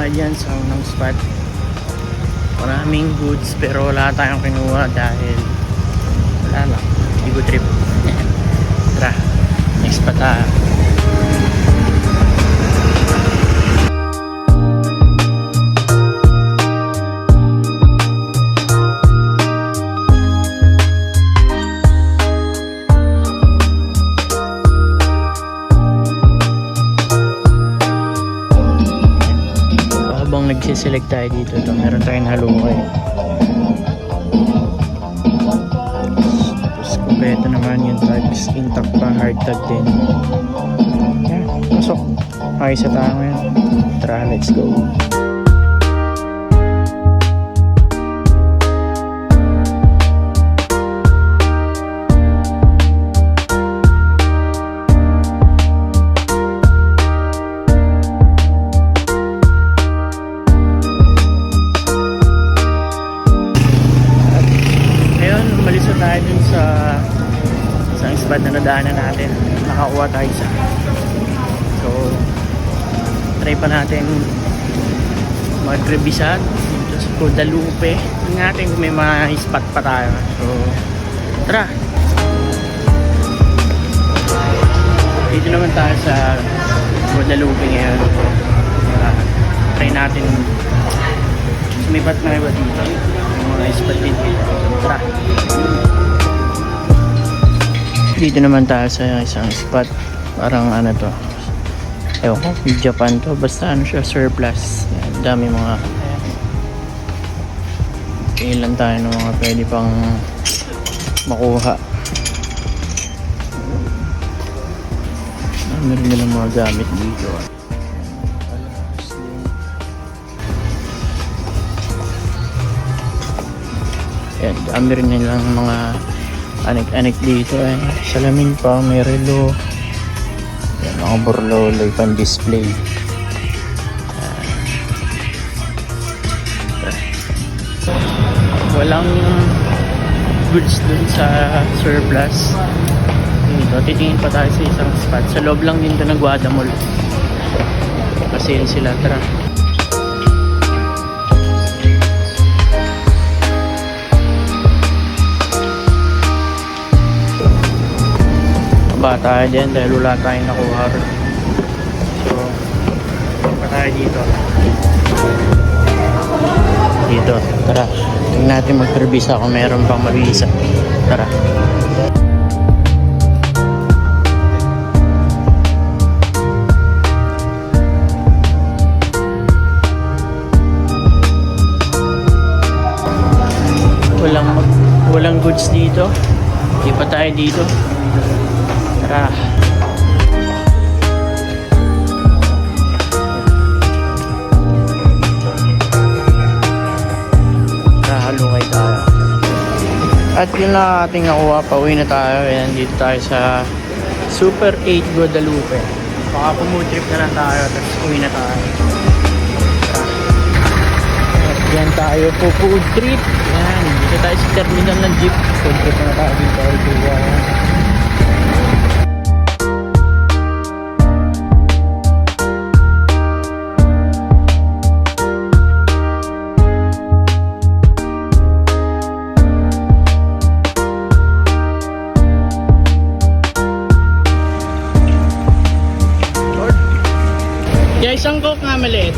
tayo dyan sa unang spot. Maraming goods pero wala tayong kinuha dahil wala lang, ego trip. Tara, next spot tayo. Habang nagsiselect tayo dito, meron tayong halungay. Tapos kumpleto naman yung tags, intact pa, hard tag din. Yan, pasok. Okay sa tayo ngayon. Tara, let's go. Tayo dun sa isang spot na nadaanan natin, nakakuha tayo isa, so try pa natin mag-revisan dito sa Guadalupe. Tingnan natin kung may mga spot pa tayo, so tara. Dito naman tayo sa Guadalupe ngayon. Try natin sumipat na iba dito, yung mga spot dito. Tara. Dito naman tayo sa isang spot, parang ano to, ewan ko, Japan to, basta ano siya, surplus. Yan, dami mga, ilan tayo ng mga pwede pang makuha. Meron nilang mga gamit dito. Yan, dami rin nilang mga anik-anik dito, salamin pa, may relo. Yan, mga borloloy pang display. Walang goods dun sa surplus dito. Titingin pa tayo sa isang spot sa loob lang din to ng Guada Mall. Kasi sila, tara. Tayo din dahil wala tayong nakuha. So pa tayo dito, tara, tingnan natin mag-revisa kung meron pang mabisa. Tara. Walang goods dito, hindi pa tayo dito. Tara. Halungay tayo. At yun na ating nakuha, pauwi na tayo. Ayan, dito tayo sa Super 8 Guadalupe. Baka pumutrip na lang tayo, tapos uwi na tayo. At yan tayo po food trip. Ayan, dito tayo sa terminal ng jeep. Food trip na tayo dito. Isang coke nga maliit.